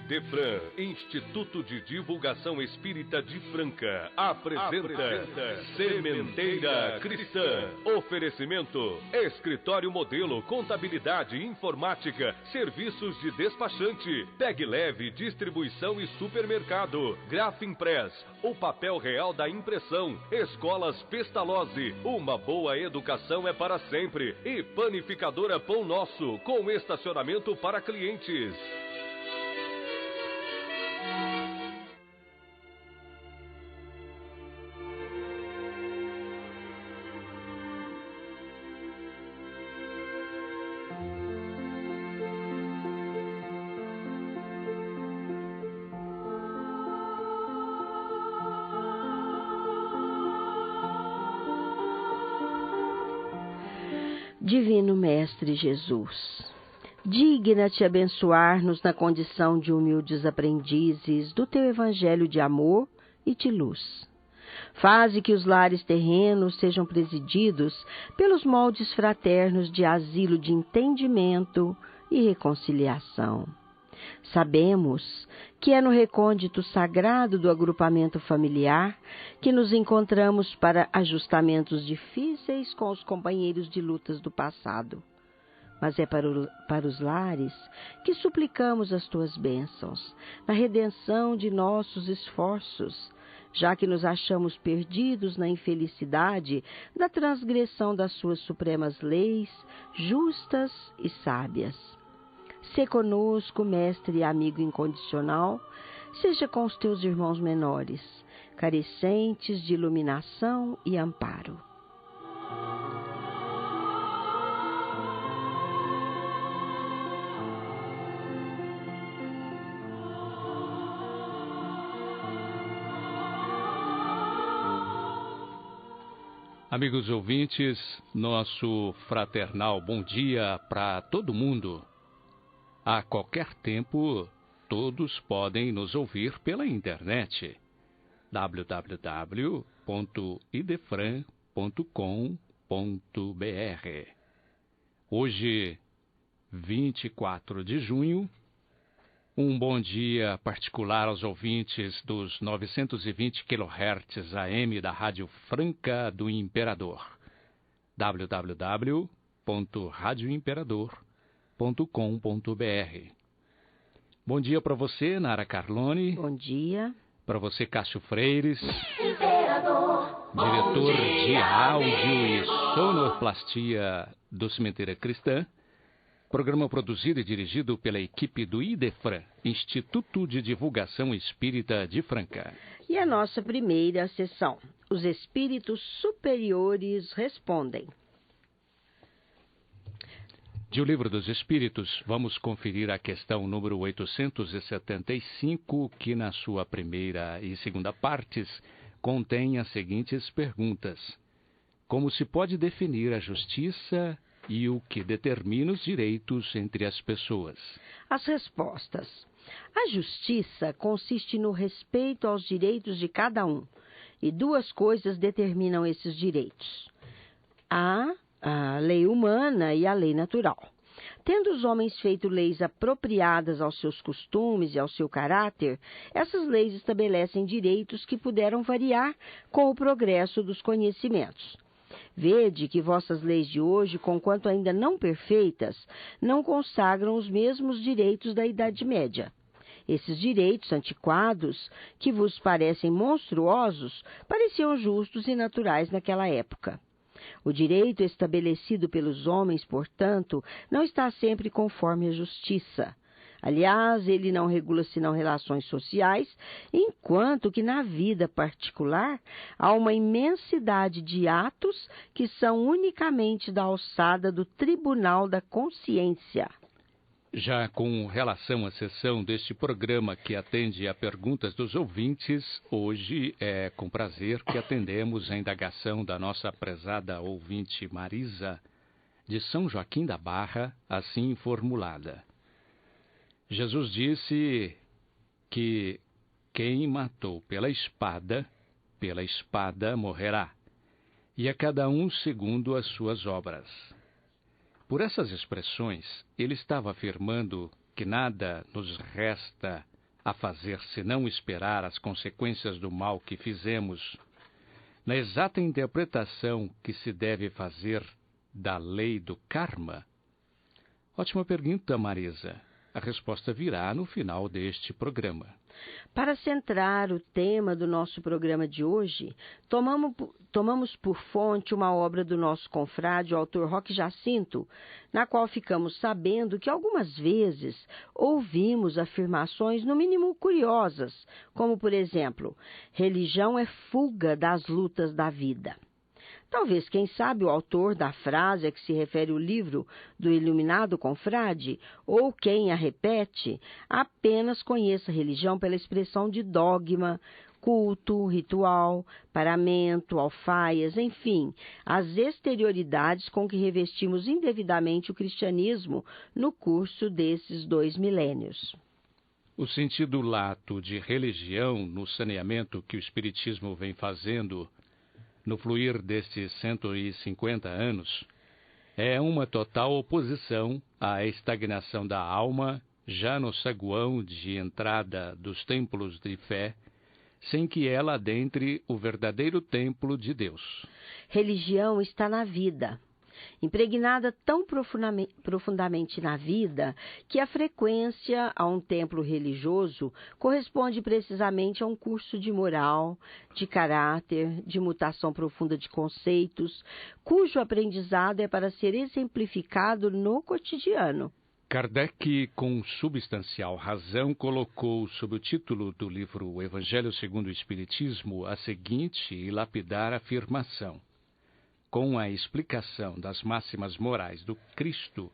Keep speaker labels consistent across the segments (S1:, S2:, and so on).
S1: Idefran, Instituto de Divulgação Espírita de Franca, apresenta Sementeira Cristã. Oferecimento: Escritório Modelo, Contabilidade, Informática, Serviços de Despachante, Pegue Leve, Distribuição e Supermercado, Grafimpress, o papel real da impressão, Escolas Pestalozzi, uma boa educação é para sempre, e Panificadora Pão Nosso, com estacionamento para clientes.
S2: Divino Mestre Jesus, digna-te abençoar-nos na condição de humildes aprendizes do teu evangelho de amor e de luz. Faze que os lares terrenos sejam presididos pelos moldes fraternos de asilo de entendimento e reconciliação. Sabemos que é no recôndito sagrado do agrupamento familiar que nos encontramos para ajustamentos difíceis com os companheiros de lutas do passado. Mas é para os lares que suplicamos as tuas bênçãos, na redenção de nossos esforços, já que nos achamos perdidos na infelicidade da transgressão das suas supremas leis, justas e sábias. Sê conosco, mestre e amigo incondicional, seja com os teus irmãos menores, carecentes de iluminação e amparo.
S3: Amigos ouvintes, nosso fraternal bom dia para todo mundo. A qualquer tempo, todos podem nos ouvir pela internet. www.idefran.com.br. Hoje, 24 de junho, um bom dia particular aos ouvintes dos 920 kHz AM da Rádio Franca do Imperador. www.radioimperador.com.br. Bom dia para você, Nara Carlone.
S2: Bom dia.
S3: Para você, Cássio Freires.
S4: Imperador.
S3: Diretor de áudio e sonoplastia do Sementeira Cristã. Programa produzido e dirigido pela equipe do Idefran, Instituto de Divulgação Espírita de Franca.
S2: E a nossa primeira sessão, os espíritos superiores respondem.
S3: De O Livro dos Espíritos, vamos conferir a questão número 875, que na sua primeira e segunda partes contém as seguintes perguntas: como se pode definir a justiça e o que determina os direitos entre as pessoas?
S2: As respostas. A justiça consiste no respeito aos direitos de cada um, e duas coisas determinam esses direitos: a lei humana e a lei natural. Tendo os homens feito leis apropriadas aos seus costumes e ao seu caráter, essas leis estabelecem direitos que puderam variar com o progresso dos conhecimentos. Vede que vossas leis de hoje, conquanto ainda não perfeitas, não consagram os mesmos direitos da Idade Média. Esses direitos antiquados, que vos parecem monstruosos, pareciam justos e naturais naquela época. O direito estabelecido pelos homens, portanto, não está sempre conforme a justiça. Aliás, ele não regula senão relações sociais, enquanto que na vida particular há uma imensidade de atos que são unicamente da alçada do tribunal da consciência.
S3: Já com relação à sessão deste programa que atende a perguntas dos ouvintes, hoje é com prazer que atendemos a indagação da nossa prezada ouvinte Marisa, de São Joaquim da Barra, assim formulada. Jesus disse que quem matou pela espada morrerá, e a cada um segundo as suas obras. Por essas expressões, ele estava afirmando que nada nos resta a fazer senão esperar as consequências do mal que fizemos, na exata interpretação que se deve fazer da lei do karma? Ótima pergunta, Marisa. A resposta virá no final deste programa.
S2: Para centrar o tema do nosso programa de hoje, tomamos por fonte uma obra do nosso confrade, o autor Roque Jacinto, na qual ficamos sabendo que algumas vezes ouvimos afirmações no mínimo curiosas, como, por exemplo, religião é fuga das lutas da vida. Talvez, quem sabe, o autor da frase a que se refere o livro do Iluminado Confrade, ou quem a repete, apenas conheça a religião pela expressão de dogma, culto, ritual, paramento, alfaias, enfim, as exterioridades com que revestimos indevidamente o cristianismo no curso desses 2 milênios.
S3: O sentido lato de religião no saneamento que o Espiritismo vem fazendo no fluir destes 150 anos, é uma total oposição à estagnação da alma já no saguão de entrada dos templos de fé, sem que ela adentre o verdadeiro templo de Deus.
S2: Religião está na vida, impregnada tão profundamente na vida que a frequência a um templo religioso corresponde precisamente a um curso de moral, de caráter, de mutação profunda de conceitos, cujo aprendizado é para ser exemplificado no cotidiano.
S3: Kardec, com substancial razão, colocou sob o título do livro O Evangelho segundo o Espiritismo a seguinte e lapidar afirmação: com a explicação das máximas morais do Cristo,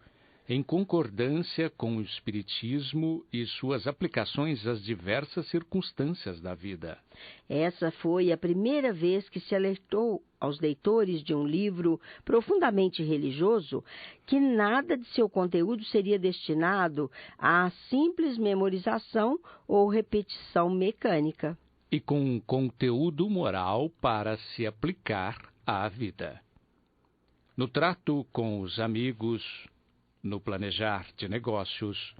S3: em concordância com o Espiritismo e suas aplicações às diversas circunstâncias da vida.
S2: Essa foi a primeira vez que se alertou aos leitores de um livro profundamente religioso que nada de seu conteúdo seria destinado à simples memorização ou repetição mecânica.
S3: E com conteúdo moral para se aplicar à vida. No trato com os amigos, no planejar de negócios,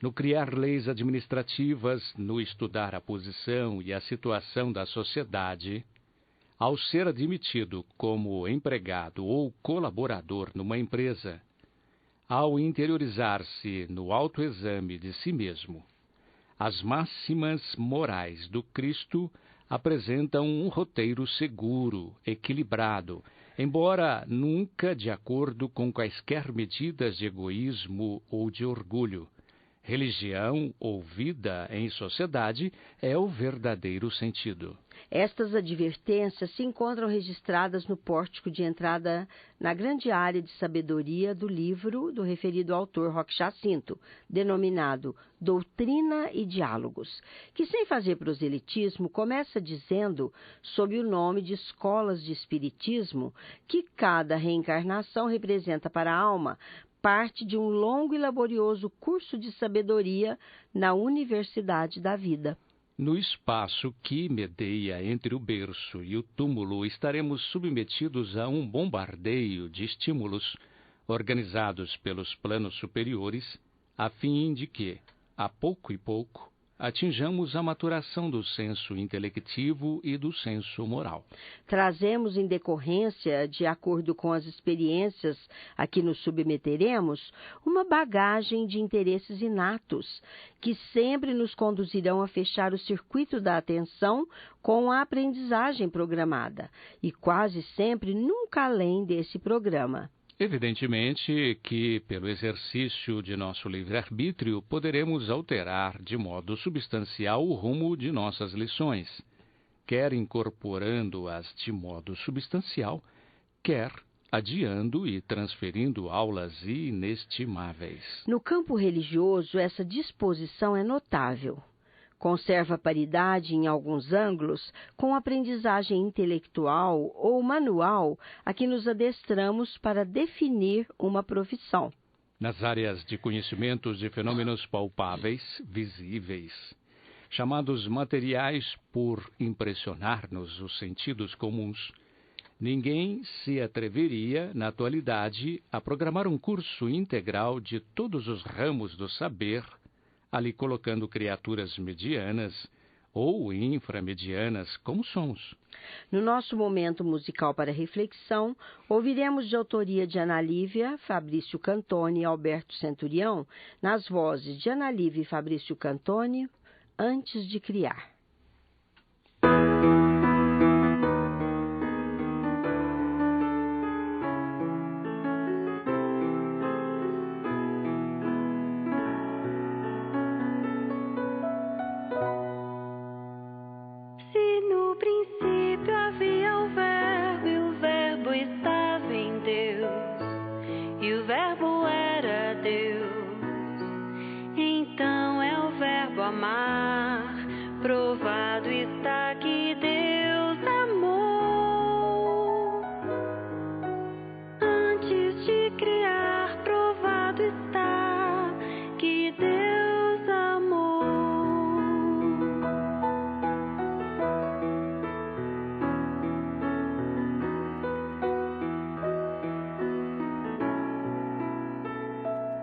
S3: no criar leis administrativas, no estudar a posição e a situação da sociedade, ao ser admitido como empregado ou colaborador numa empresa, ao interiorizar-se no autoexame de si mesmo, as máximas morais do Cristo apresentam um roteiro seguro, equilibrado, embora nunca de acordo com quaisquer medidas de egoísmo ou de orgulho. Religião ou vida em sociedade é o verdadeiro sentido.
S2: Estas advertências se encontram registradas no pórtico de entrada na grande área de sabedoria do livro do referido autor Roque Jacinto, denominado Doutrina e Diálogos, que, sem fazer proselitismo, começa dizendo, sob o nome de escolas de espiritismo, que cada reencarnação representa para a alma parte de um longo e laborioso curso de sabedoria na Universidade da Vida.
S3: No espaço que medeia entre o berço e o túmulo, estaremos submetidos a um bombardeio de estímulos organizados pelos planos superiores, a fim de que, a pouco e pouco, atinjamos a maturação do senso intelectivo e do senso moral.
S2: Trazemos em decorrência, de acordo com as experiências a que nos submeteremos, uma bagagem de interesses inatos, que sempre nos conduzirão a fechar o circuito da atenção com a aprendizagem programada, e quase sempre nunca além desse programa.
S3: Evidentemente que, pelo exercício de nosso livre-arbítrio, poderemos alterar de modo substancial o rumo de nossas lições, quer incorporando-as de modo substancial, quer adiando e transferindo aulas inestimáveis.
S2: No campo religioso, essa disposição é notável. Conserva paridade em alguns ângulos com a aprendizagem intelectual ou manual a que nos adestramos para definir uma profissão.
S3: Nas áreas de conhecimentos de fenômenos palpáveis, visíveis, chamados materiais por impressionar-nos os sentidos comuns, ninguém se atreveria, na atualidade, a programar um curso integral de todos os ramos do saber, ali colocando criaturas medianas ou inframedianas como sons.
S2: No nosso momento musical para reflexão, ouviremos de autoria de Ana Lívia, Fabrício Cantoni e Alberto Centurião, nas vozes de Ana Lívia e Fabrício Cantoni, Antes de Criar.
S5: Provado está que Deus amou. Antes de criar, provado está que Deus amou.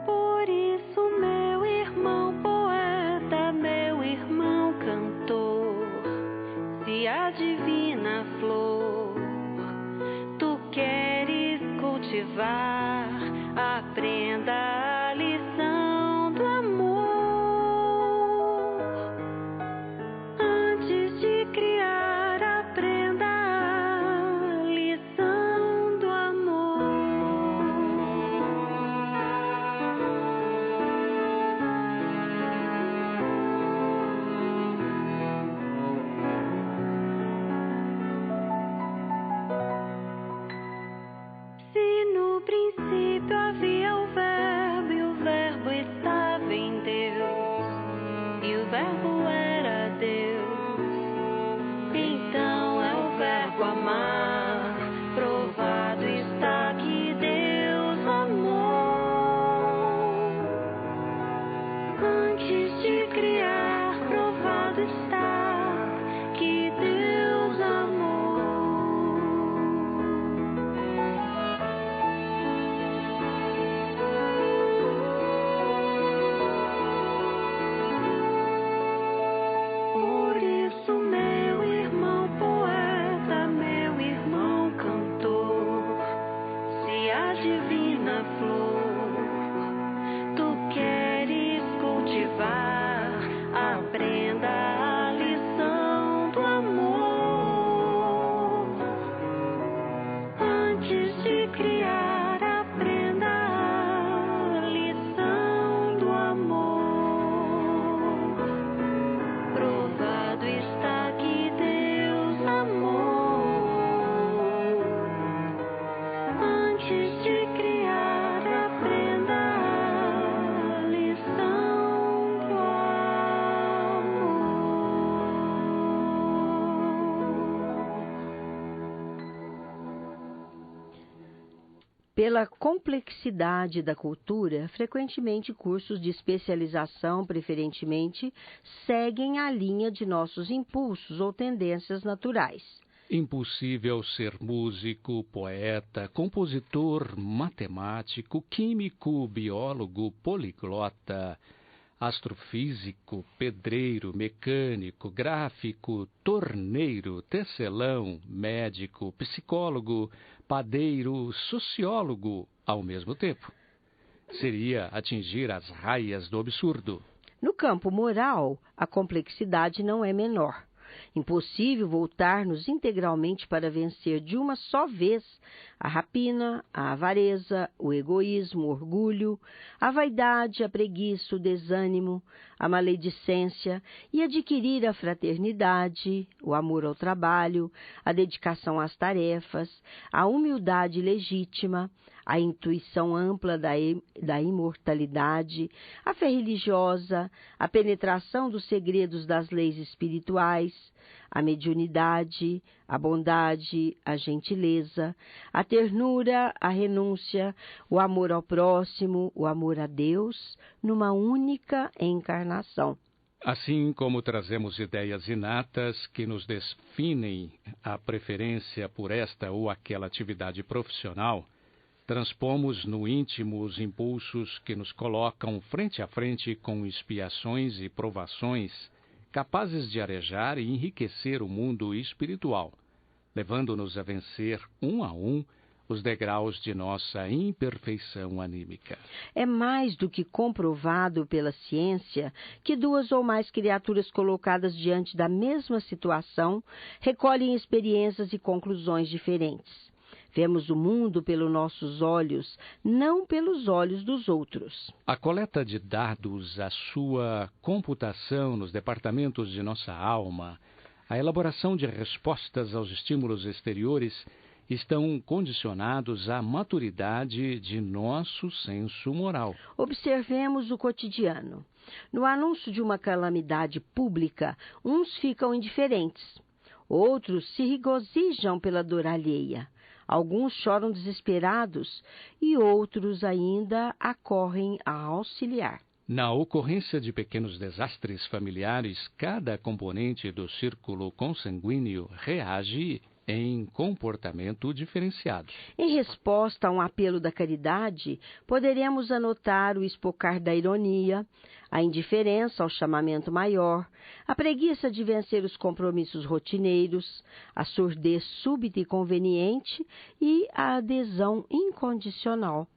S5: Por isso, meu irmão poeta, meu irmão cantor, se a divina flor tu queres cultivar, aprenda a lição do amor. Antes de criar, aprenda a lição do amor. Se no princípio havia o Verbo, e o Verbo estava em Deus, e o Verbo era Deus, então é o Verbo amar. Provado está que Deus amou. Antes de criar, provado está que Deus amou. Por isso, meu irmão poeta, meu irmão cantor, se a divina flor tu queres cultivar, aprenda a lição do amor. Antes de criar, aprenda a lição do amor. Provado está que Deus amou. Antes de criar, aprenda a lição do amor.
S2: Pela complexidade da cultura, frequentemente cursos de especialização, preferentemente, seguem a linha de nossos impulsos ou tendências naturais.
S3: Impossível ser músico, poeta, compositor, matemático, químico, biólogo, poliglota, astrofísico, pedreiro, mecânico, gráfico, torneiro, tecelão, médico, psicólogo, padeiro, sociólogo ao mesmo tempo. Seria atingir as raias do absurdo.
S2: No campo moral, a complexidade não é menor. Impossível voltar-nos integralmente para vencer de uma só vez a rapina, a avareza, o egoísmo, o orgulho, a vaidade, a preguiça, o desânimo, a maledicência e adquirir a fraternidade, o amor ao trabalho, a dedicação às tarefas, a humildade legítima, a intuição ampla da imortalidade, a fé religiosa, a penetração dos segredos das leis espirituais, a mediunidade, a bondade, a gentileza, a ternura, a renúncia, o amor ao próximo, o amor a Deus, numa única encarnação.
S3: Assim como trazemos ideias inatas que nos definem a preferência por esta ou aquela atividade profissional, Transpomos no íntimo os impulsos que nos colocam frente a frente com expiações e provações, capazes de arejar e enriquecer o mundo espiritual, levando-nos a vencer, um a um, os degraus de nossa imperfeição anímica.
S2: É mais do que comprovado pela ciência que duas ou mais criaturas colocadas diante da mesma situação recolhem experiências e conclusões diferentes. Vemos o mundo pelos nossos olhos, não pelos olhos dos outros.
S3: A coleta de dados, a sua computação nos departamentos de nossa alma, a elaboração de respostas aos estímulos exteriores estão condicionados à maturidade de nosso senso moral.
S2: Observemos o cotidiano. No anúncio de uma calamidade pública, uns ficam indiferentes, outros se regozijam pela dor alheia. Alguns choram desesperados e outros ainda acorrem a auxiliar.
S3: Na ocorrência de pequenos desastres familiares, cada componente do círculo consanguíneo reage em comportamento diferenciado.
S2: Em resposta a um apelo da caridade, poderemos anotar o espocar da ironia, a indiferença ao chamamento maior, a preguiça de vencer os compromissos rotineiros, a surdez súbita e conveniente e a adesão incondicional.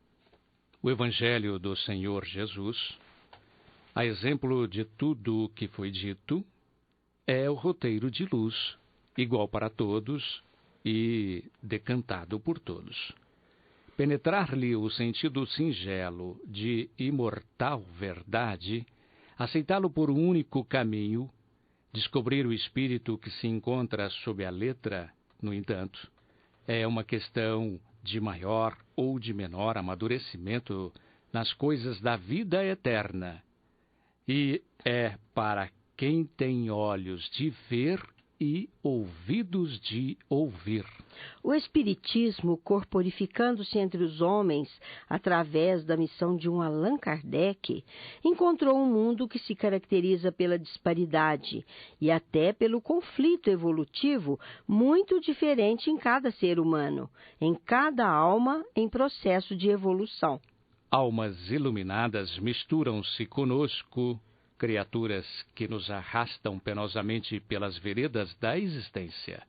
S3: O Evangelho do Senhor Jesus, a exemplo de tudo o que foi dito, é o roteiro de luz, igual para todos e decantado por todos. Penetrar-lhe o sentido singelo de imortal verdade, aceitá-lo por um único caminho, descobrir o espírito que se encontra sob a letra, no entanto, é uma questão de maior ou de menor amadurecimento nas coisas da vida eterna, e é para quem tem olhos de ver e ouvidos de ouvir.
S2: O Espiritismo, corporificando-se entre os homens através da missão de um Allan Kardec, encontrou um mundo que se caracteriza pela disparidade e até pelo conflito evolutivo muito diferente em cada ser humano, em cada alma em processo de evolução.
S3: Almas iluminadas misturam-se conosco, criaturas que nos arrastam penosamente pelas veredas da existência.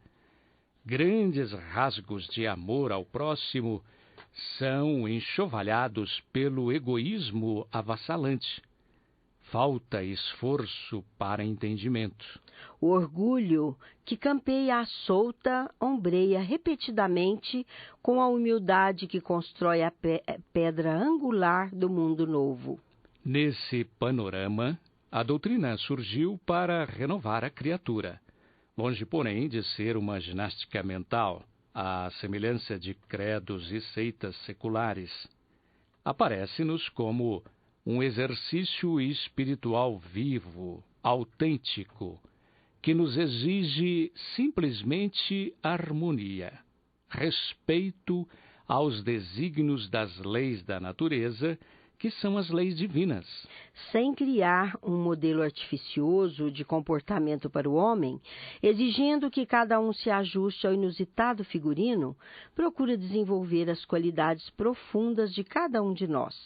S3: Grandes rasgos de amor ao próximo são enxovalhados pelo egoísmo avassalante. Falta esforço para entendimento.
S2: O orgulho que campeia à solta ombreia repetidamente com a humildade que constrói a pedra angular do mundo novo.
S3: Nesse panorama, a doutrina surgiu para renovar a criatura, longe, porém, de ser uma ginástica mental, à semelhança de credos e seitas seculares. Aparece-nos como um exercício espiritual vivo, autêntico, que nos exige simplesmente harmonia, respeito aos desígnios das leis da natureza, que são as leis divinas.
S2: Sem criar um modelo artificioso de comportamento para o homem, exigindo que cada um se ajuste ao inusitado figurino, procura desenvolver as qualidades profundas de cada um de nós.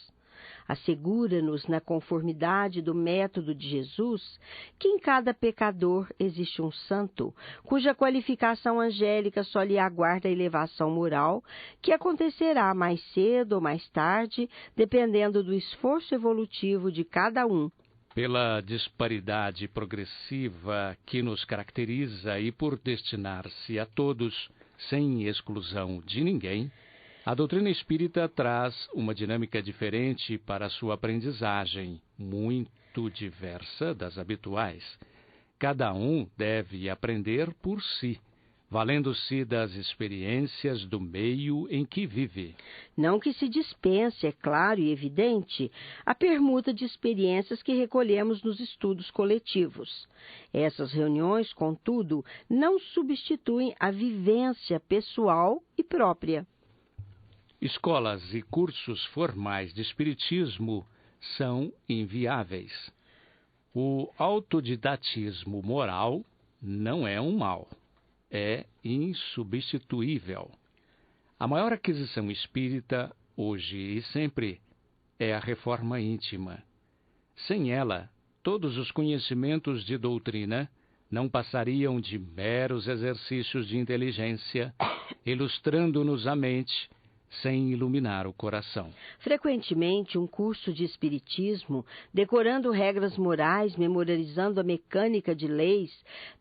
S2: Assegura-nos, na conformidade do método de Jesus, que em cada pecador existe um santo, cuja qualificação angélica só lhe aguarda a elevação moral, que acontecerá mais cedo ou mais tarde, dependendo do esforço evolutivo de cada um.
S3: Pela disparidade progressiva que nos caracteriza e por destinar-se a todos, sem exclusão de ninguém, a doutrina espírita traz uma dinâmica diferente para a sua aprendizagem, muito diversa das habituais. Cada um deve aprender por si, valendo-se das experiências do meio em que vive.
S2: Não que se dispense, é claro e evidente, a permuta de experiências que recolhemos nos estudos coletivos. Essas reuniões, contudo, não substituem a vivência pessoal e própria.
S3: Escolas e cursos formais de espiritismo são inviáveis. O autodidatismo moral não é um mal, é insubstituível. A maior aquisição espírita, hoje e sempre, é a reforma íntima. Sem ela, todos os conhecimentos de doutrina não passariam de meros exercícios de inteligência, ilustrando-nos a mente, sem iluminar o coração.
S2: Frequentemente, um curso de espiritismo, decorando regras morais, memorizando a mecânica de leis,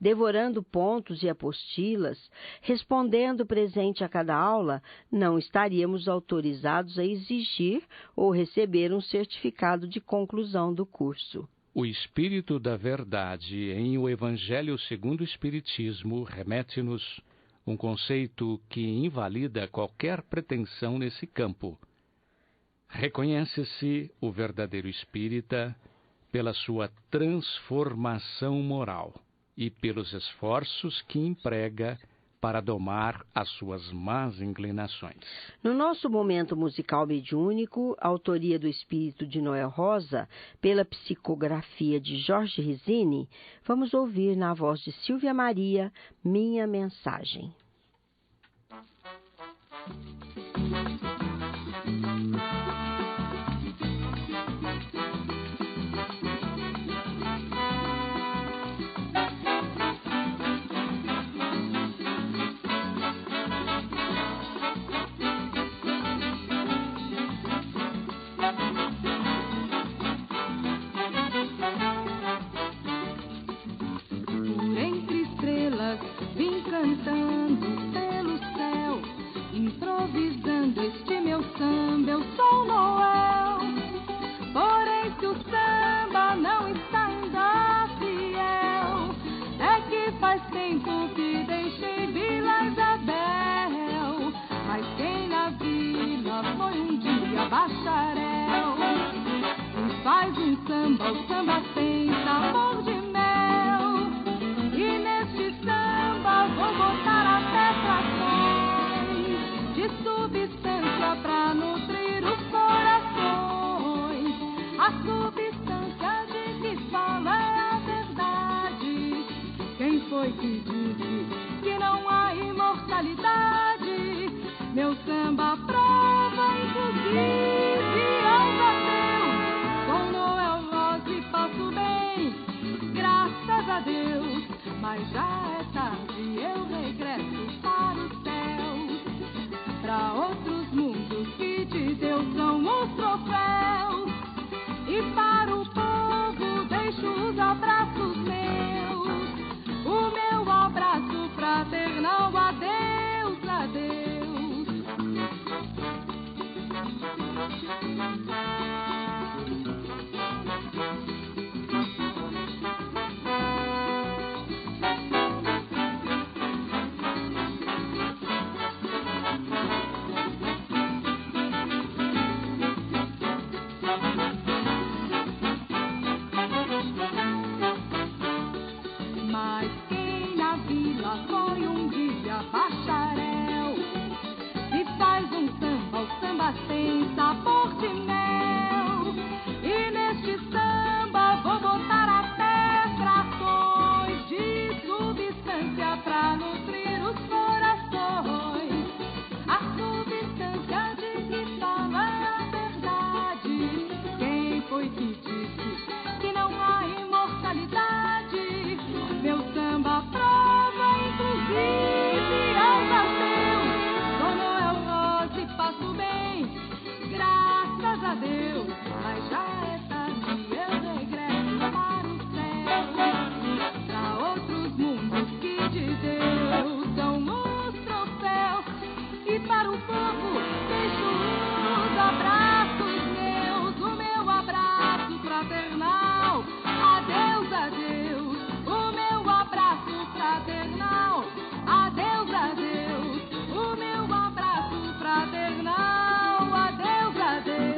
S2: devorando pontos e apostilas, respondendo presente a cada aula, não estaríamos autorizados a exigir ou receber um certificado de conclusão do curso.
S3: O Espírito da Verdade em o Evangelho segundo o Espiritismo remete-nos um conceito que invalida qualquer pretensão nesse campo. Reconhece-se o verdadeiro espírita pela sua transformação moral e pelos esforços que emprega para domar as suas más inclinações.
S2: No nosso momento musical mediúnico, autoria do Espírito de Noel Rosa, pela psicografia de Jorge Rizzini, vamos ouvir na voz de Silvia Maria, Minha Mensagem.
S6: Cantando pelo céu, improvisando este meu samba, eu sou Noel. Porém, se o samba não está ainda fiel, é que faz tempo que deixei Vila Isabel. Mas quem na vila foi um dia bacharel e faz um samba, o samba tem sabor de mel. E neste samba vou botar até frações de substância pra nutrir os corações. A substância de que fala é a verdade. Quem foi que disse que não há imortalidade? Meu samba prova, inclusive, ao Deus. Com Noel Rosa e faço bem, graças a Deus. Mas já é tarde, eu regresso para os céus, para outros mundos que de Deus são os troféus. E para o povo deixo os abraços meus, o meu abraço fraternal, adeus, adeus. Bacharel, se faz um samba, o samba tem sabor de mel. E neste samba vou botar até frações de substância pra nutrir os corações. A substância de que fala é a verdade. Quem foi que disse que não há imortalidade? Meu samba prova, inclusive, Deus, mas já é tarde, eu regresso para o céu, para outros mundos que de Deus são os troféus. E para o povo deixo os abraços meus, o meu abraço fraternal, adeus, adeus, o meu abraço fraternal, adeus, adeus, o meu abraço fraternal, adeus, adeus.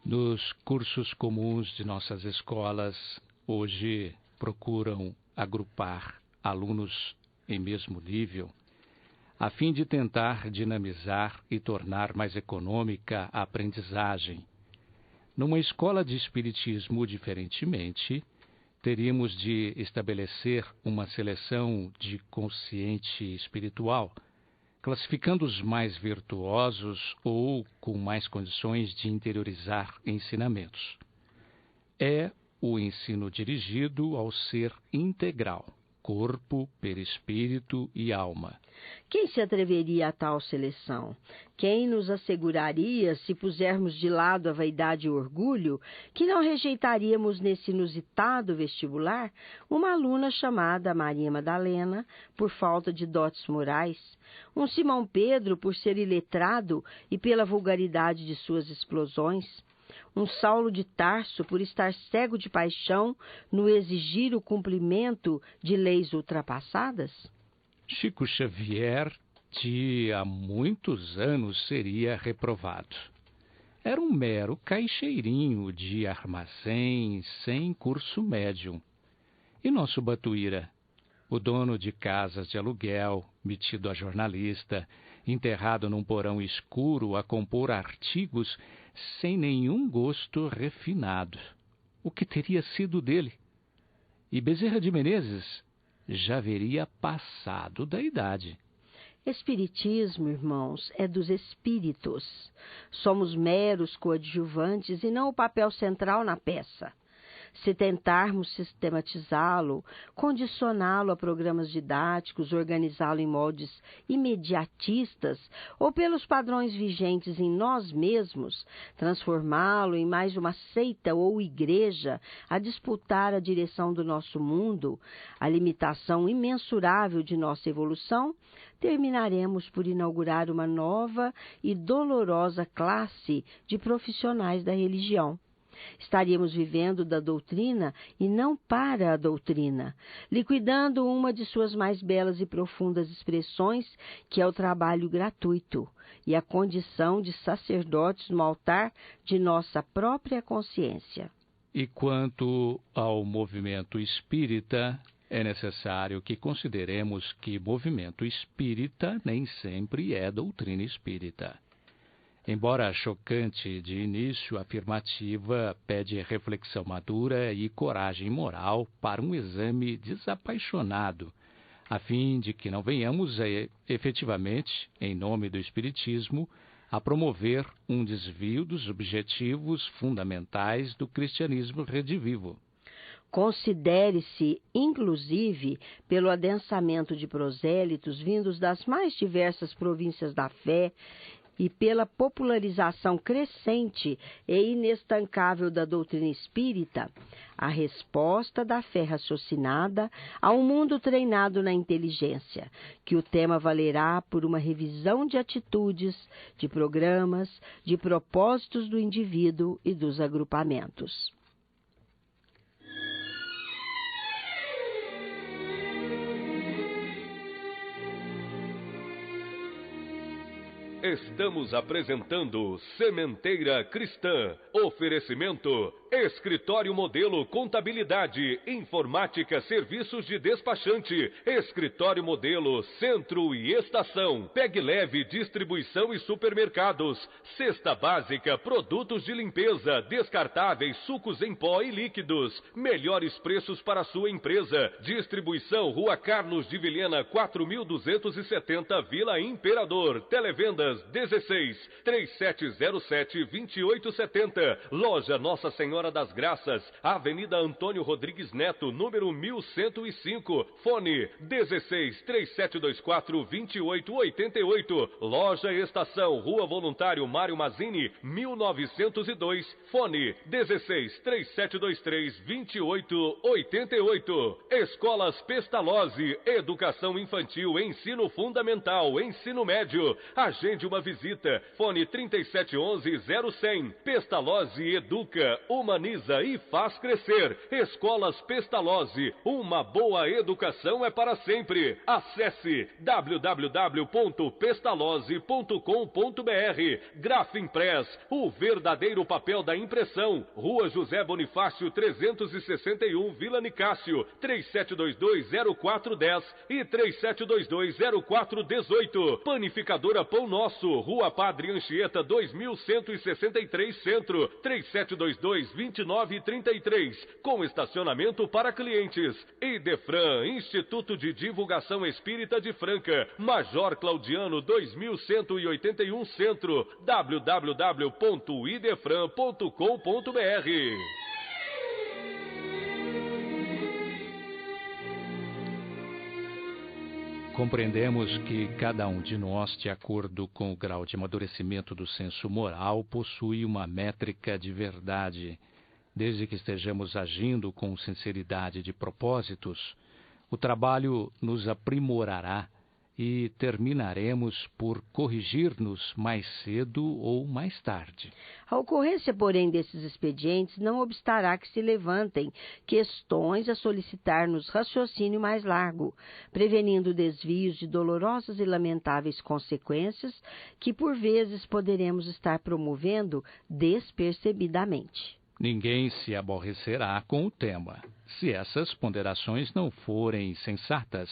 S3: Nos cursos comuns de nossas escolas, hoje procuram agrupar alunos em mesmo nível, a fim de tentar dinamizar e tornar mais econômica a aprendizagem. Numa escola de espiritismo, diferentemente, teríamos de estabelecer uma seleção de consciente espiritual, classificando os mais virtuosos ou com mais condições de interiorizar ensinamentos. É o ensino dirigido ao ser integral, corpo, perispírito e alma.
S2: Quem se atreveria a tal seleção? Quem nos asseguraria, se pusermos de lado a vaidade e o orgulho, que não rejeitaríamos nesse inusitado vestibular uma aluna chamada Maria Madalena, por falta de dotes morais, um Simão Pedro, por ser iletrado e pela vulgaridade de suas explosões, um Saulo de Tarso, por estar cego de paixão no exigir o cumprimento de leis ultrapassadas?
S3: Chico Xavier, de há muitos anos, seria reprovado. Era um mero caixeirinho de armazém sem curso médium. E nosso Batuíra, o dono de casas de aluguel, metido a jornalista, enterrado num porão escuro a compor artigos sem nenhum gosto refinado. O que teria sido dele? E Bezerra de Menezes já haveria passado da idade.
S2: Espiritismo, irmãos, é dos espíritos. Somos meros coadjuvantes e não o papel central na peça. Se tentarmos sistematizá-lo, condicioná-lo a programas didáticos, organizá-lo em moldes imediatistas ou pelos padrões vigentes em nós mesmos, transformá-lo em mais uma seita ou igreja a disputar a direção do nosso mundo, a limitação imensurável de nossa evolução, terminaremos por inaugurar uma nova e dolorosa classe de profissionais da religião. Estaríamos vivendo da doutrina e não para a doutrina, liquidando uma de suas mais belas e profundas expressões, que é o trabalho gratuito e a condição de sacerdotes no altar de nossa própria consciência.
S3: E quanto ao movimento espírita, é necessário que consideremos que movimento espírita nem sempre é doutrina espírita. Embora chocante de início, a afirmativa pede reflexão madura e coragem moral para um exame desapaixonado, a fim de que não venhamos efetivamente, em nome do Espiritismo, a promover um desvio dos objetivos fundamentais do cristianismo redivivo.
S2: Considere-se, inclusive, pelo adensamento de prosélitos vindos das mais diversas províncias da fé, e pela popularização crescente e inestancável da doutrina espírita, a resposta da fé raciocinada a um mundo treinado na inteligência, que o tema valerá por uma revisão de atitudes, de programas, de propósitos do indivíduo e dos agrupamentos.
S1: Estamos apresentando Sementeira Cristã. Oferecimento: Escritório Modelo Contabilidade, Informática, Serviços de Despachante, Escritório Modelo Centro e Estação, Pegue Leve Distribuição e Supermercados, Cesta Básica, Produtos de Limpeza, Descartáveis, Sucos em Pó e Líquidos, melhores preços para sua empresa. Distribuição Rua Carlos de Vilhena 4270, Vila Imperador. Televendas 16 3707 2870. Loja Nossa Senhora das Graças, Avenida Antônio Rodrigues Neto, número 1105. Fone 16 3724 2888. Loja Estação, Rua Voluntário Mário Mazzini, 1902. Fone 16 3723 2888. Escolas Pestalozzi, Educação Infantil, Ensino Fundamental, Ensino Médio. Agende uma visita. Fone 3711 0100. Pestalozzi Educa, uma humaniza e faz crescer. Escolas Pestalozzi, uma boa educação é para sempre. Acesse www.pestalozzi.com.br. Grafimpress, o verdadeiro papel da impressão. Rua José Bonifácio 361, Vila Nicásio, 3722-0410 e 3722-0418. Panificadora Pão Nosso, Rua Padre Anchieta 2163 Centro, 3722-2933, com estacionamento para clientes. Idefran, Instituto de Divulgação Espírita de Franca, Major Claudiano 2181 Centro, www.idefran.com.br.
S3: Compreendemos que cada um de nós, de acordo com o grau de amadurecimento do senso moral, possui uma métrica de verdade. Desde que estejamos agindo com sinceridade de propósitos, o trabalho nos aprimorará e terminaremos por corrigir-nos mais cedo ou mais tarde.
S2: A ocorrência, porém, desses expedientes não obstará que se levantem questões a solicitar-nos raciocínio mais largo, prevenindo desvios de dolorosas e lamentáveis consequências que, por vezes, poderemos estar promovendo despercebidamente.
S3: Ninguém se aborrecerá com o tema, se essas ponderações não forem sensatas.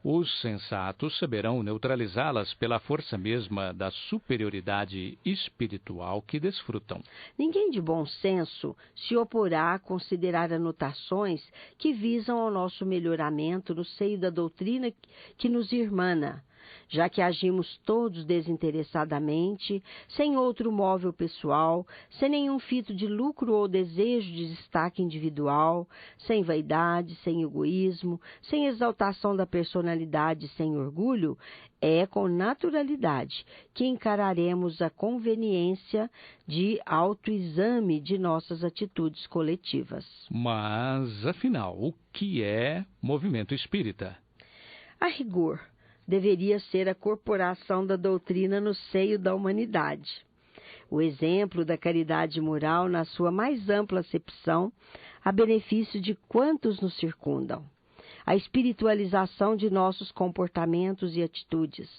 S3: Os sensatos saberão neutralizá-las pela força mesma da superioridade espiritual que desfrutam.
S2: Ninguém de bom senso se oporá a considerar anotações que visam ao nosso melhoramento no seio da doutrina que nos irmana, já que agimos todos desinteressadamente, sem outro móvel pessoal, sem nenhum fito de lucro ou desejo de destaque individual, sem vaidade, sem egoísmo, sem exaltação da personalidade, sem orgulho, é com naturalidade que encararemos a conveniência de autoexame de nossas atitudes coletivas.
S3: Mas, afinal, o que é movimento espírita?
S2: A rigor, deveria ser a corporação da doutrina no seio da humanidade. O exemplo da caridade moral na sua mais ampla acepção, a benefício de quantos nos circundam. A espiritualização de nossos comportamentos e atitudes.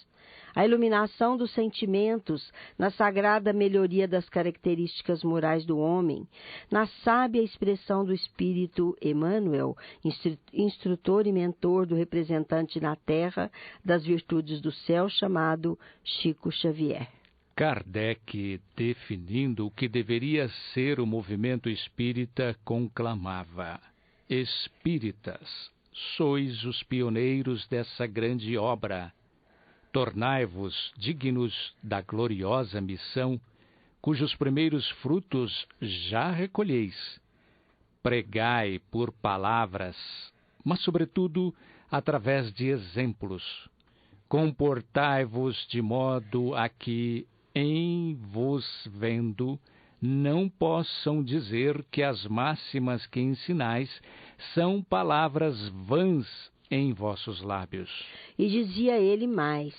S2: A iluminação dos sentimentos na sagrada melhoria das características morais do homem, na sábia expressão do Espírito Emmanuel, instrutor e mentor do representante na Terra das virtudes do céu, chamado Chico Xavier.
S3: Kardec, definindo o que deveria ser o movimento espírita, conclamava: Espíritas, sois os pioneiros dessa grande obra. Tornai-vos dignos da gloriosa missão, cujos primeiros frutos já recolheis. Pregai por palavras, mas, sobretudo, através de exemplos. Comportai-vos de modo a que, em vos vendo, não possam dizer que as máximas que ensinais são palavras vãs em vossos lábios.
S2: E dizia ele mais,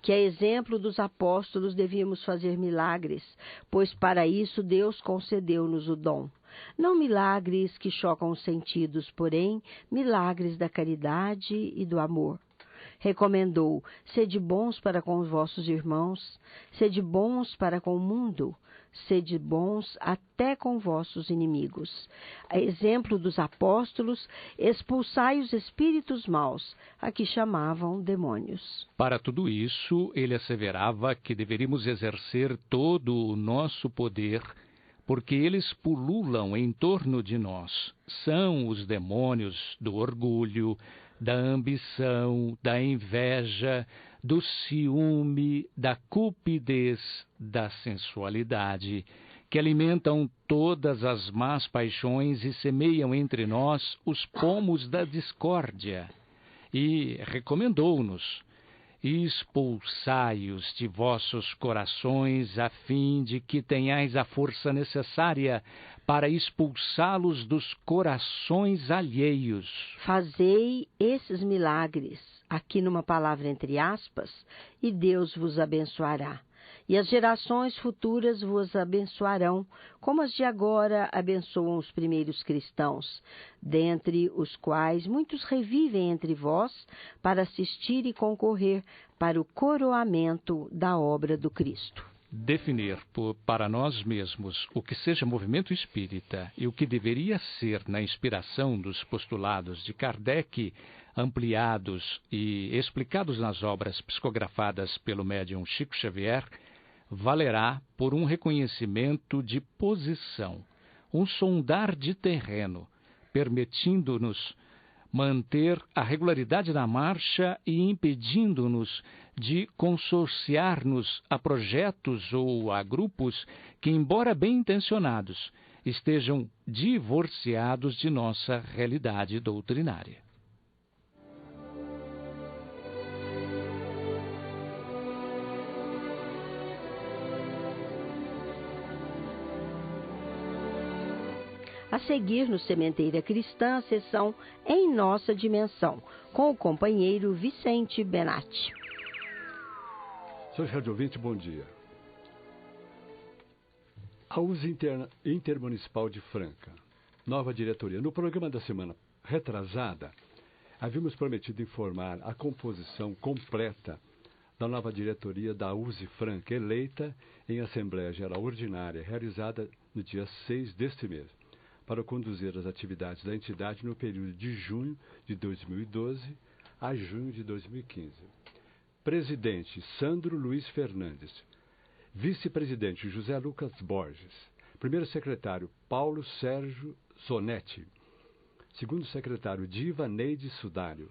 S2: que a exemplo dos apóstolos devíamos fazer milagres, pois para isso Deus concedeu-nos o dom. Não milagres que chocam os sentidos, porém, milagres da caridade e do amor. Recomendou: sede bons para com os vossos irmãos, sede bons para com o mundo, sede bons até com vossos inimigos. A exemplo dos apóstolos, expulsai os espíritos maus, a que chamavam demônios.
S3: Para tudo isso, ele asseverava que deveríamos exercer todo o nosso poder, porque eles pululam em torno de nós. São os demônios do orgulho, da ambição, da inveja, do ciúme, da cupidez, da sensualidade, que alimentam todas as más paixões e semeiam entre nós os pomos da discórdia. E recomendou-nos: expulsai-os de vossos corações, a fim de que tenhais a força necessária para expulsá-los dos corações alheios.
S2: Fazei esses milagres, aqui numa palavra entre aspas, e Deus vos abençoará. e as gerações futuras vos abençoarão, como as de agora abençoam os primeiros cristãos, dentre os quais muitos revivem entre vós para assistir e concorrer para o coroamento da obra do Cristo.
S3: Definir para nós mesmos o que seja movimento espírita e o que deveria ser na inspiração dos postulados de Kardec, ampliados e explicados nas obras psicografadas pelo médium Chico Xavier, valerá por um reconhecimento de posição, um sondar de terreno, permitindo-nos manter a regularidade da marcha e impedindo-nos de consorciar-nos a projetos ou a grupos que, embora bem intencionados, estejam divorciados de nossa realidade doutrinária.
S2: A seguir, no Sementeira Cristã, a sessão Em Nossa Dimensão, com o companheiro Vicente Benatti.
S7: Senhor Rádio Ouvinte, bom dia. A USE Intermunicipal de Franca, nova diretoria. No programa da semana retrasada, havíamos prometido informar a composição completa da nova diretoria da USE Franca, eleita em Assembleia Geral Ordinária, realizada no dia 6 deste mês, para conduzir as atividades da entidade no período de junho de 2012 a junho de 2015. Presidente, Sandro Luiz Fernandes. Vice-presidente, José Lucas Borges. Primeiro secretário, Paulo Sérgio Sonetti. Segundo secretário, Diva Neide Sudário.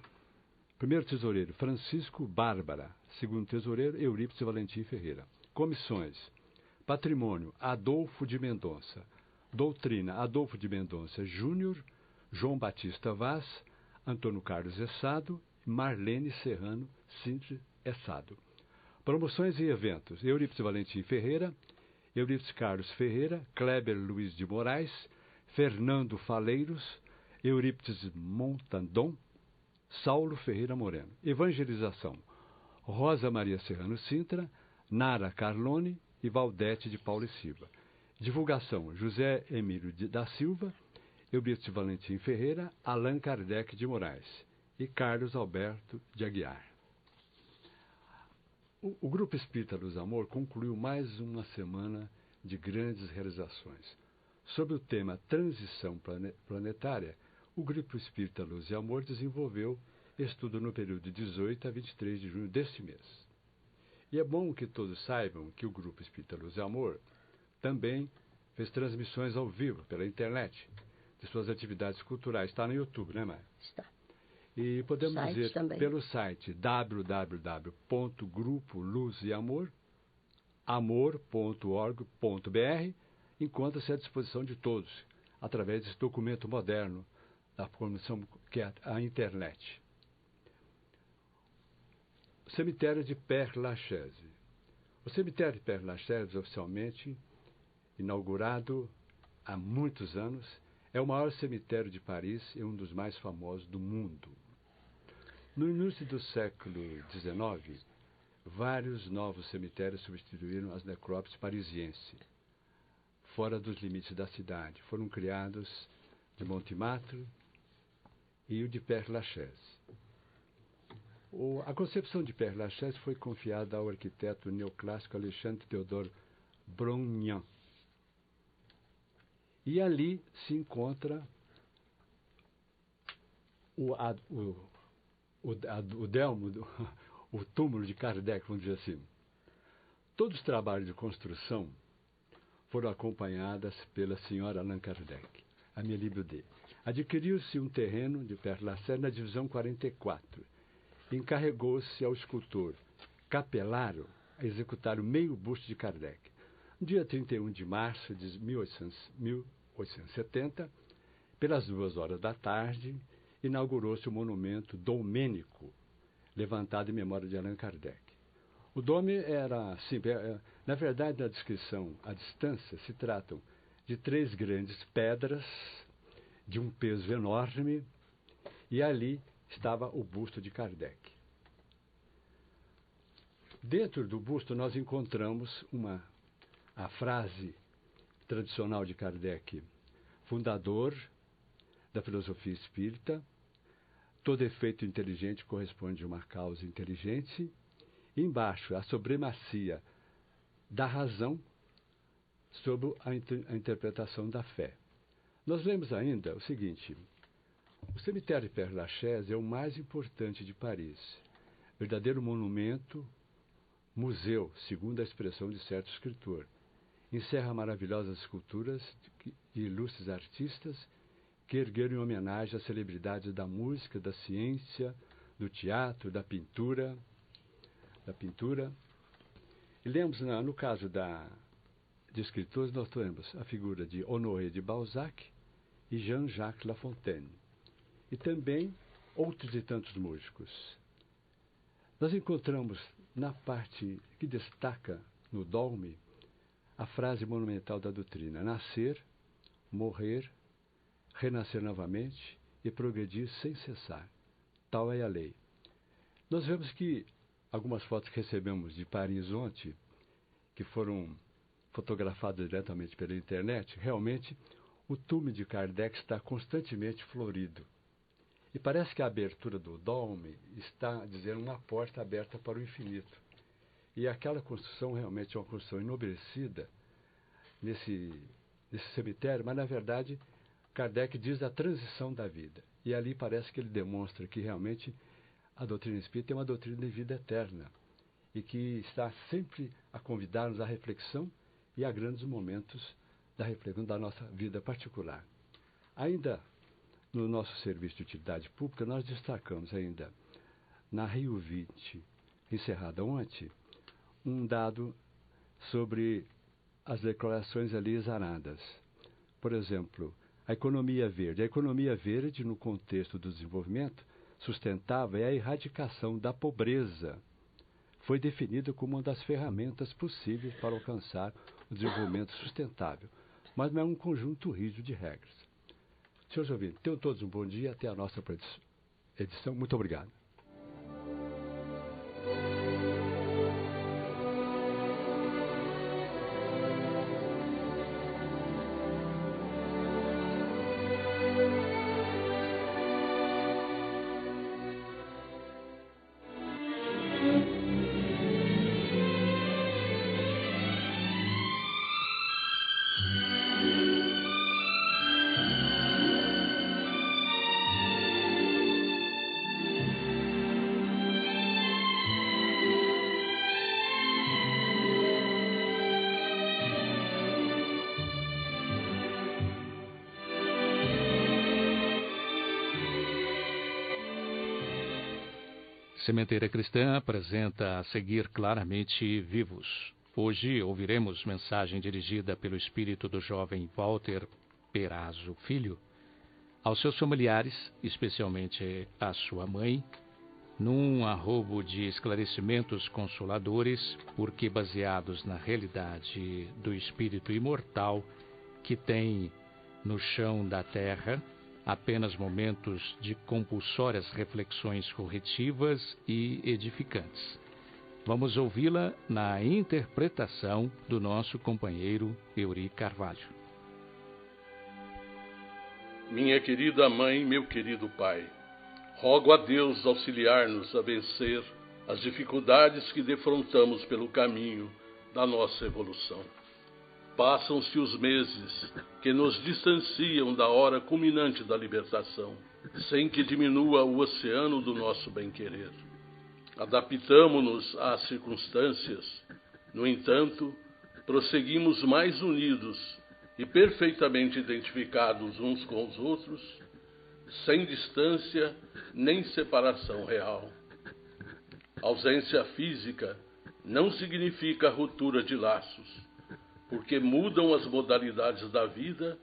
S7: Primeiro tesoureiro, Francisco Bárbara. Segundo tesoureiro, Eurípides Valentim Ferreira. Comissões. Patrimônio, Adolfo de Mendonça. Doutrina, Adolfo de Mendonça Júnior, João Batista Vaz, Antônio Carlos Essado, Marlene Serrano Sintre Essado. Promoções e eventos, Eurípides Valentim Ferreira, Eurípides Carlos Ferreira, Kleber Luiz de Moraes, Fernando Faleiros, Eurípides Montandon, Saulo Ferreira Moreno. Evangelização, Rosa Maria Serrano Sintra, Nara Carlone e Valdete de Paulo e Silva. Divulgação, José Emílio da Silva, Eurípides Valentim Ferreira, Allan Kardec de Moraes e Carlos Alberto de Aguiar. O Grupo Espírita Luz e Amor concluiu mais uma semana de grandes realizações. Sobre o tema Transição Planetária, o Grupo Espírita Luz e Amor desenvolveu estudo no período de 18 a 23 de junho deste mês. E é bom que todos saibam que o Grupo Espírita Luz e Amor também fez transmissões ao vivo pela internet de suas atividades culturais. Está no YouTube, né, Maia?
S2: Está.
S7: E podemos
S2: Site
S7: dizer
S2: também.
S7: pelo site www.grupoluzeamor.org.br, encontra-se à disposição de todos, através desse documento moderno da formação que é a internet. O cemitério de Père Lachaise. O cemitério de Père Lachaise, oficialmente inaugurado há muitos anos, é o maior cemitério de Paris e um dos mais famosos do mundo. No início do século XIX, vários novos cemitérios substituíram as necrópolis parisienses, fora dos limites da cidade. Foram criados de Montmartre e o de Père Lachaise. A concepção de Père Lachaise foi confiada ao arquiteto neoclássico Alexandre Théodore Brongniart. E ali se encontra o túmulo de Kardec, vamos dizer assim. Todos os trabalhos de construção foram acompanhados pela senhora Allan Kardec, Amélie Baudet. Adquiriu-se um terreno de Père Lachaise na divisão 44. Encarregou-se ao escultor Capelaro a executar o meio busto de Kardec. No dia 31 de março de 1870, pelas 2 da tarde, inaugurou-se o monumento domênico, levantado em memória de Allan Kardec. O dome era simples. Na verdade, na descrição, à distância, se tratam de 3 grandes pedras de um peso enorme, e ali estava o busto de Kardec. Dentro do busto nós encontramos a frase tradicional de Kardec, fundador da filosofia espírita: todo efeito inteligente corresponde a uma causa inteligente. E embaixo, a supremacia da razão sobre a interpretação da fé. Nós lemos ainda o seguinte: o cemitério Père Lachaise é o mais importante de Paris, verdadeiro monumento, museu, segundo a expressão de certo escritor. Encerra maravilhosas esculturas de ilustres artistas que ergueram em homenagem às celebridades da música, da ciência, do teatro, da pintura. E lemos, no caso de escritores, nós temos a figura de Honoré de Balzac e Jean-Jacques Lafontaine. E também outros e tantos músicos. Nós encontramos na parte que destaca no Dolme a frase monumental da doutrina: nascer, morrer, renascer novamente e progredir sem cessar. Tal é a lei. Nós vemos que algumas fotos que recebemos de Paris ontem, que foram fotografadas diretamente pela internet, realmente o túmulo de Kardec está constantemente florido. E parece que a abertura do Dolme está dizendo uma porta aberta para o infinito. E aquela construção realmente é uma construção enobrecida nesse cemitério, mas na verdade Kardec diz da transição da vida. E ali parece que ele demonstra que realmente a doutrina espírita é uma doutrina de vida eterna e que está sempre a convidar-nos à reflexão e a grandes momentos da reflexão da nossa vida particular. Ainda no nosso serviço de utilidade pública, nós destacamos ainda, na Rio 20, encerrada ontem, um dado sobre as declarações ali exaradas. Por exemplo, a economia verde. A economia verde, no contexto do desenvolvimento sustentável, é a erradicação da pobreza. Foi definida como uma das ferramentas possíveis para alcançar o desenvolvimento sustentável, mas não é um conjunto rígido de regras. Senhores ouvintes, tenham todos um bom dia. Até a nossa edição. Muito obrigado.
S3: Sementeira Cristã apresenta a seguir claramente Vivos. Hoje ouviremos mensagem dirigida pelo espírito do jovem Walter Perazzo Filho aos seus familiares, especialmente à sua mãe, num arrobo de esclarecimentos consoladores, porque baseados na realidade do espírito imortal que tem no chão da terra apenas momentos de compulsórias reflexões corretivas e edificantes. Vamos ouvi-la na interpretação do nosso companheiro Eurí Carvalho.
S8: Minha querida mãe, meu querido pai, rogo a Deus auxiliar-nos a vencer as dificuldades que defrontamos pelo caminho da nossa evolução. Passam-se os meses que nos distanciam da hora culminante da libertação, sem que diminua o oceano do nosso bem-querer. Adaptamo-nos às circunstâncias, no entanto, prosseguimos mais unidos e perfeitamente identificados uns com os outros, sem distância nem separação real. Ausência física não significa ruptura de laços, porque mudam as modalidades da vida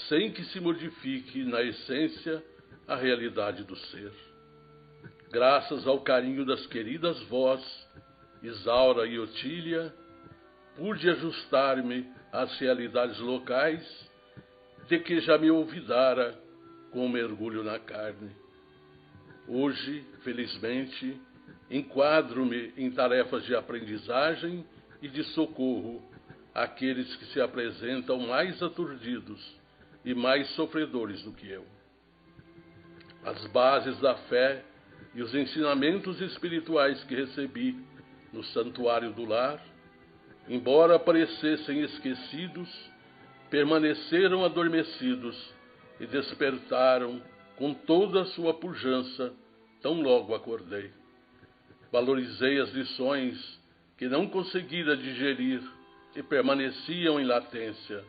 S8: sem que se modifique na essência a realidade do ser. Graças ao carinho das queridas vós, Isaura e Otília, pude ajustar-me às realidades locais de que já me olvidara com um mergulho na carne. Hoje, felizmente, enquadro-me em tarefas de aprendizagem e de socorro àqueles que se apresentam mais aturdidos e mais sofredores do que eu. As bases da fé e os ensinamentos espirituais que recebi no santuário do lar, embora parecessem esquecidos, permaneceram adormecidos e despertaram com toda a sua pujança tão logo acordei. Valorizei as lições que não conseguira digerir e permaneciam em latência,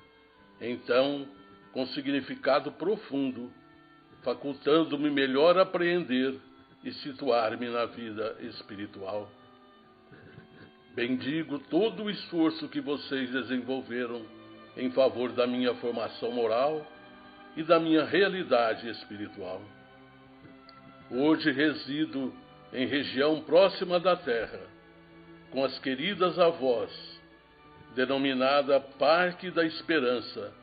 S8: então, com significado profundo, facultando-me melhor apreender e situar-me na vida espiritual. Bendigo todo o esforço que vocês desenvolveram em favor da minha formação moral e da minha realidade espiritual. Hoje resido em região próxima da terra, com as queridas avós, denominada Parque da Esperança,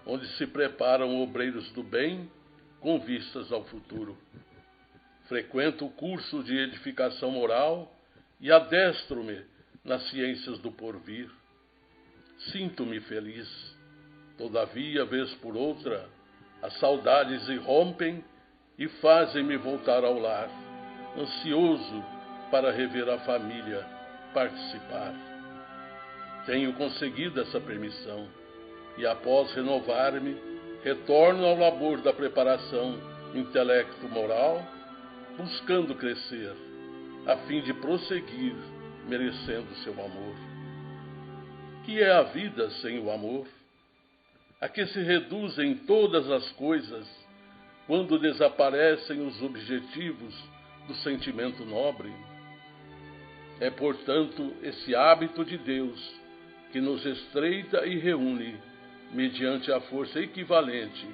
S8: onde se preparam obreiros do bem com vistas ao futuro. Frequento o curso de edificação moral e adestro-me nas ciências do porvir. Sinto-me feliz. Todavia, vez por outra, as saudades irrompem e fazem-me voltar ao lar, ansioso para rever a família, participar. Tenho conseguido essa permissão e, após renovar-me, retorno ao labor da preparação intelecto-moral, buscando crescer, a fim de prosseguir merecendo seu amor. Que é a vida sem o amor? A que se reduzem todas as coisas quando desaparecem os objetivos do sentimento nobre? É, portanto, esse hábito de Deus que nos estreita e reúne mediante a força equivalente,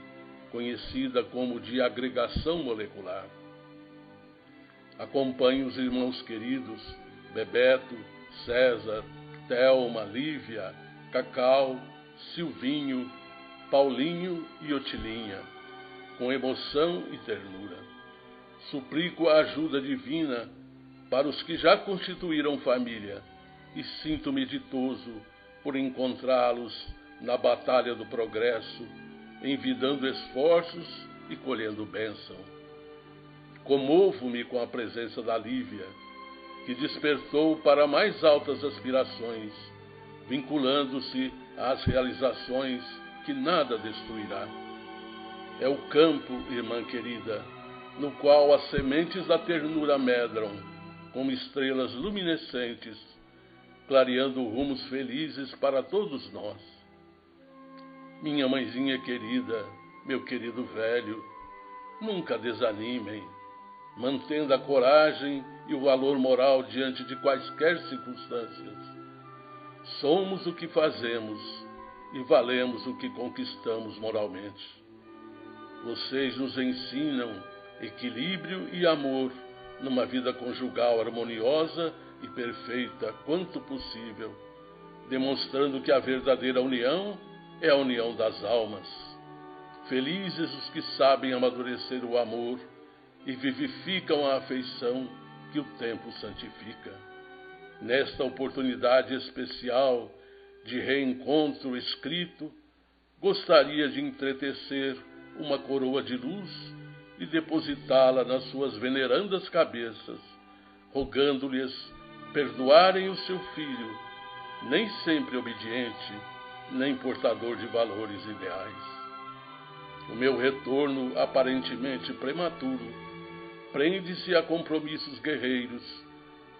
S8: conhecida como de agregação molecular. Acompanho os irmãos queridos Bebeto, César, Thelma, Lívia, Cacau, Silvinho, Paulinho e Otilinha, com emoção e ternura. Suplico a ajuda divina para os que já constituíram família e sinto-me ditoso por encontrá-los na batalha do progresso, envidando esforços e colhendo bênção. Comovo-me com a presença da Lívia, que despertou para mais altas aspirações, vinculando-se às realizações que nada destruirá. É o campo, irmã querida, no qual as sementes da ternura medram, como estrelas luminescentes, clareando rumos felizes para todos nós. Minha mãezinha querida, meu querido velho, nunca desanimem, mantendo a coragem e o valor moral diante de quaisquer circunstâncias. Somos o que fazemos e valemos o que conquistamos moralmente. Vocês nos ensinam equilíbrio e amor numa vida conjugal harmoniosa e perfeita quanto possível, demonstrando que a verdadeira união é a união das almas. Felizes os que sabem amadurecer o amor e vivificam a afeição que o tempo santifica. Nesta oportunidade especial de reencontro escrito, gostaria de entretecer uma coroa de luz e depositá-la nas suas venerandas cabeças, rogando-lhes perdoarem o seu filho, nem sempre obediente, nem portador de valores ideais. O meu retorno aparentemente prematuro prende-se a compromissos guerreiros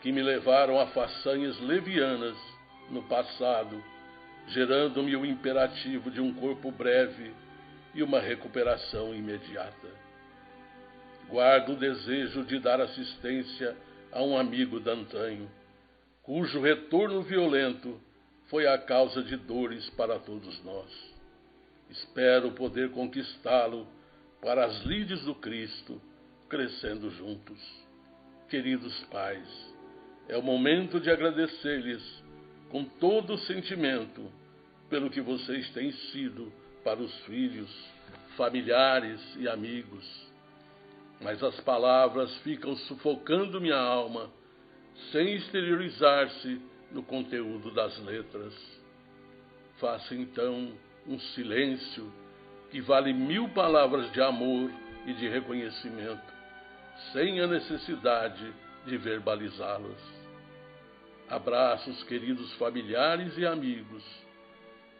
S8: que me levaram a façanhas levianas no passado, gerando-me o imperativo de um corpo breve e uma recuperação imediata. Guardo o desejo de dar assistência a um amigo d'antanho, cujo retorno violento foi a causa de dores para todos nós. Espero poder conquistá-lo para as lides do Cristo, crescendo juntos. Queridos pais, é o momento de agradecer-lhes com todo o sentimento pelo que vocês têm sido para os filhos, familiares e amigos. Mas as palavras ficam sufocando minha alma sem exteriorizar-se no conteúdo das letras. Faça então um silêncio que vale 1000 palavras de amor e de reconhecimento, sem a necessidade de verbalizá-las. Abraço os queridos familiares e amigos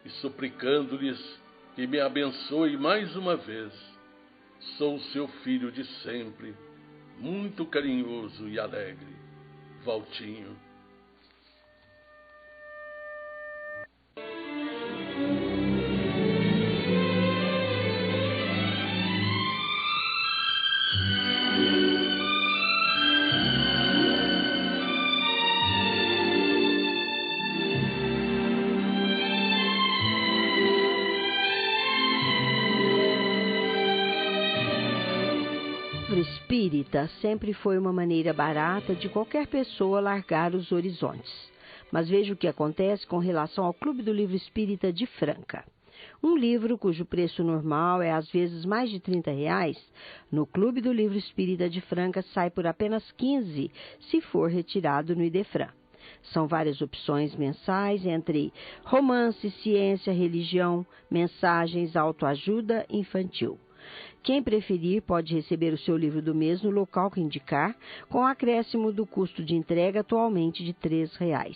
S8: e suplicando-lhes que me abençoe mais uma vez. Sou seu filho de sempre, muito carinhoso e alegre, Valtinho.
S2: Espírita sempre foi uma maneira barata de qualquer pessoa largar os horizontes. Mas veja o que acontece com relação ao Clube do Livro Espírita de Franca. Um livro cujo preço normal é às vezes mais de R$30, no Clube do Livro Espírita de Franca sai por apenas R$15 se for retirado no Idefran. São várias opções mensais entre romance, ciência, religião, mensagens, autoajuda infantil. Quem preferir pode receber o seu livro do mês no local que indicar, com acréscimo do custo de entrega atualmente de R$3.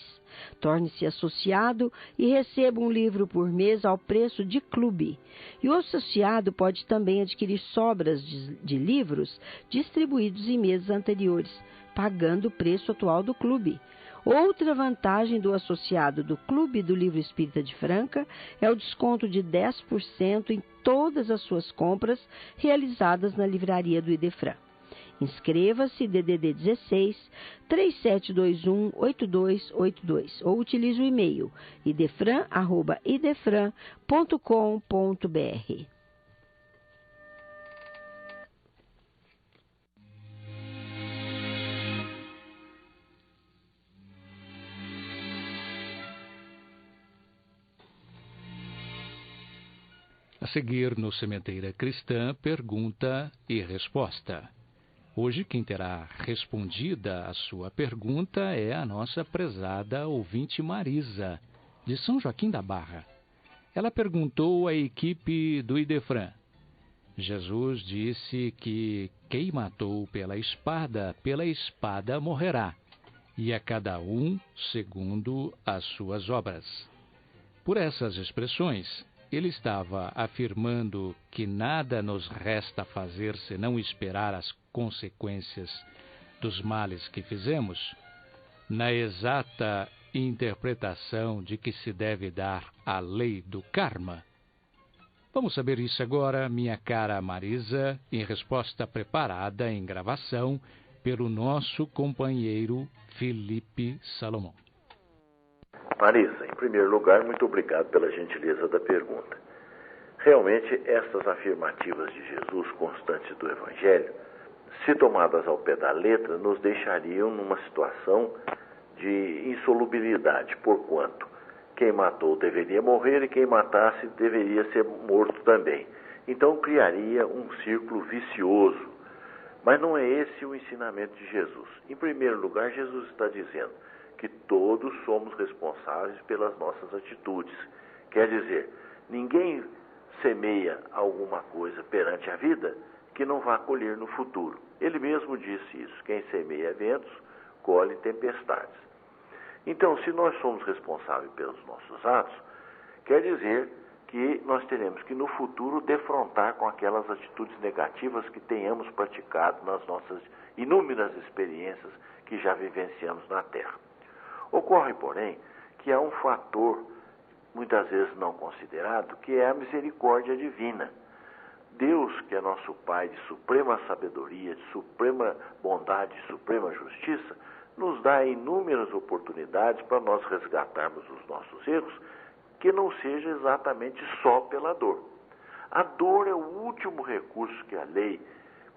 S2: Torne-se associado e receba um livro por mês ao preço de clube. E o associado pode também adquirir sobras de livros distribuídos em meses anteriores, pagando o preço atual do clube. Outra vantagem do associado do Clube do Livro Espírita de Franca é o desconto de 10% em todas as suas compras realizadas na livraria do Idefran. Inscreva-se DDD 16 3721 8282 ou utilize o e-mail idefran@idefran.com.br.
S3: A seguir, no Sementeira Cristã, pergunta e resposta. Hoje, quem terá respondida a sua pergunta é a nossa prezada ouvinte Marisa, de São Joaquim da Barra. Ela perguntou à equipe do Idefran. Jesus disse que quem matou pela espada morrerá, e a cada um segundo as suas obras. Por essas expressões, ele estava afirmando que nada nos resta fazer senão esperar as consequências dos males que fizemos, na exata interpretação de que se deve dar a lei do karma. Vamos saber isso agora, minha cara Marisa, em resposta preparada em gravação pelo nosso companheiro Felipe Salomão.
S9: Marisa, em primeiro lugar, muito obrigado pela gentileza da pergunta. Realmente, estas afirmativas de Jesus constantes do Evangelho, se tomadas ao pé da letra, nos deixariam numa situação de insolubilidade, porquanto quem matou deveria morrer e quem matasse deveria ser morto também. Então, criaria um círculo vicioso. Mas não é esse o ensinamento de Jesus. Em primeiro lugar, Jesus está dizendo que todos somos responsáveis pelas nossas atitudes. Quer dizer, ninguém semeia alguma coisa perante a vida que não vá colher no futuro. Ele mesmo disse isso: quem semeia ventos, colhe tempestades. Então, se nós somos responsáveis pelos nossos atos, quer dizer que nós teremos que no futuro defrontar com aquelas atitudes negativas que tenhamos praticado nas nossas inúmeras experiências que já vivenciamos na Terra. Ocorre, porém, que há um fator, muitas vezes não considerado, que é a misericórdia divina. Deus, que é nosso Pai de suprema sabedoria, de suprema bondade, de suprema justiça, nos dá inúmeras oportunidades para nós resgatarmos os nossos erros, que não seja exatamente só pela dor. A dor é o último recurso que a lei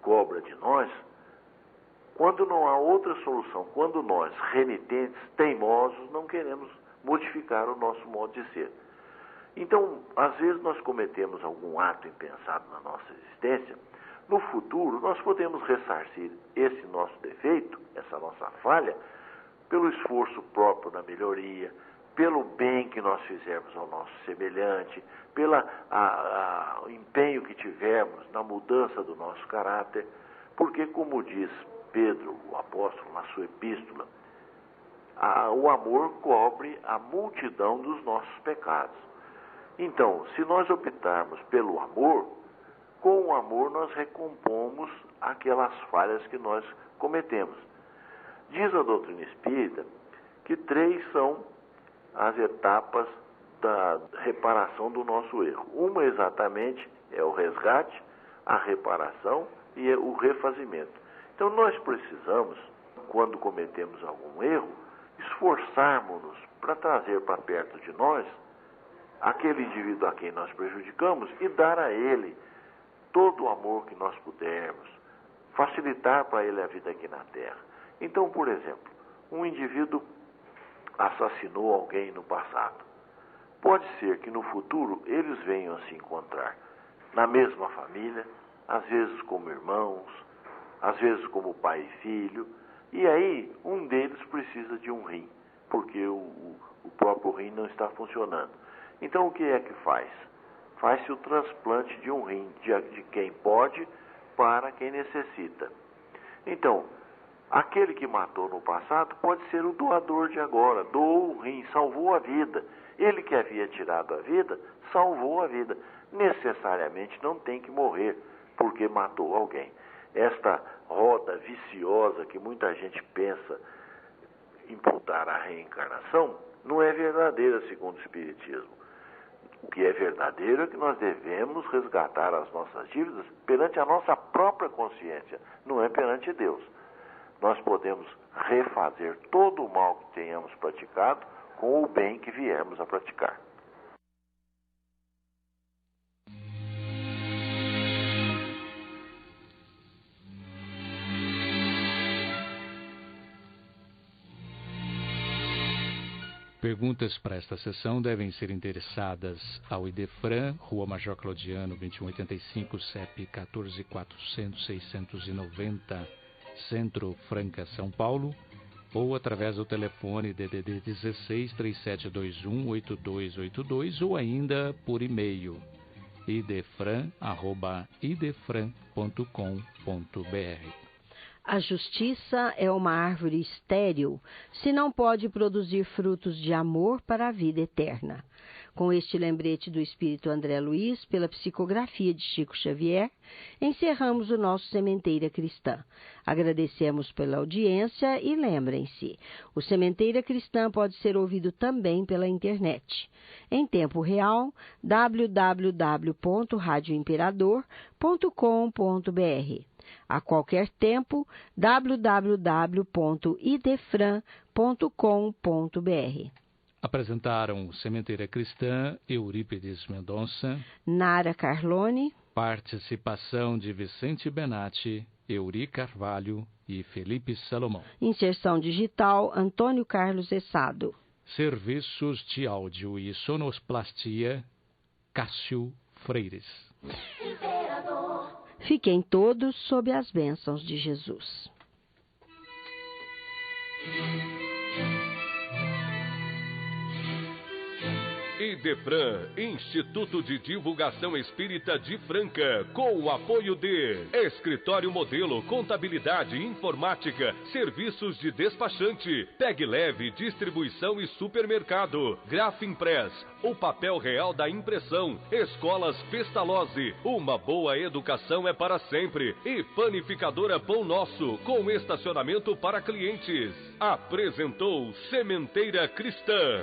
S9: cobra de nós, quando não há outra solução, quando nós, renitentes, teimosos, não queremos modificar o nosso modo de ser. Então, às vezes nós cometemos algum ato impensado na nossa existência. No futuro, nós podemos ressarcir esse nosso defeito, essa nossa falha, pelo esforço próprio na melhoria, pelo bem que nós fizermos ao nosso semelhante, pelo empenho que tivermos na mudança do nosso caráter, porque, como diz Pedro, o apóstolo, na sua epístola, o amor cobre a multidão dos nossos pecados. Então, se nós optarmos pelo amor, com o amor nós recompomos aquelas falhas que nós cometemos. Diz a doutrina espírita que 3 são as etapas da reparação do nosso erro. Uma exatamente é o resgate, a reparação e o refazimento. Então nós precisamos, quando cometemos algum erro, esforçarmos-nos para trazer para perto de nós aquele indivíduo a quem nós prejudicamos e dar a ele todo o amor que nós pudermos, facilitar para ele a vida aqui na Terra. Então, por exemplo, um indivíduo assassinou alguém no passado. Pode ser que no futuro eles venham a se encontrar na mesma família, às vezes como irmãos, às vezes como pai e filho, e aí um deles precisa de um rim, porque o próprio rim não está funcionando. Então o que é que faz? Faz-se o transplante de um rim, de quem pode para quem necessita. Então, aquele que matou no passado pode ser o doador de agora, doou o rim, salvou a vida. Ele que havia tirado a vida, salvou a vida. Necessariamente não tem que morrer porque matou alguém. Esta roda viciosa que muita gente pensa imputar à reencarnação não é verdadeira segundo o Espiritismo. O que é verdadeiro é que nós devemos resgatar as nossas dívidas perante a nossa própria consciência, não é perante Deus. Nós podemos refazer todo o mal que tenhamos praticado com o bem que viermos a praticar.
S3: Perguntas para esta sessão devem ser endereçadas ao Idefran, Rua Major Claudiano, 2185, CEP 14.400.690, Centro Franca, São Paulo, ou através do telefone DDD 16 3721 8282 ou ainda por e-mail idefran@idefran.com.br.
S2: A justiça é uma árvore estéril se não pode produzir frutos de amor para a vida eterna. Com este lembrete do Espírito André Luiz, pela psicografia de Chico Xavier, encerramos o nosso Sementeira Cristã. Agradecemos pela audiência e lembrem-se, o Sementeira Cristã pode ser ouvido também pela internet. Em tempo real, www.radioimperador.com.br. A qualquer tempo, www.idefran.com.br.
S3: Apresentaram Sementeira Cristã, Eurípides Mendonça,
S2: Nara Carlone,
S3: participação de Vicente Benatti, Euri Carvalho e Felipe Salomão.
S2: Inserção digital, Antônio Carlos Essado.
S3: Serviços de áudio e sonoplastia, Cássio Freires.
S2: Fiquem todos sob as bênçãos de Jesus.
S1: Idefran, Instituto de Divulgação Espírita de Franca, com o apoio de Escritório Modelo, Contabilidade, Informática, Serviços de Despachante, Peg Leve, Distribuição e Supermercado, Grafimpress, o papel real da impressão, Escolas Pestalozzi, uma boa educação é para sempre, e Panificadora Pão Nosso, com estacionamento para clientes. Apresentou Sementeira Cristã.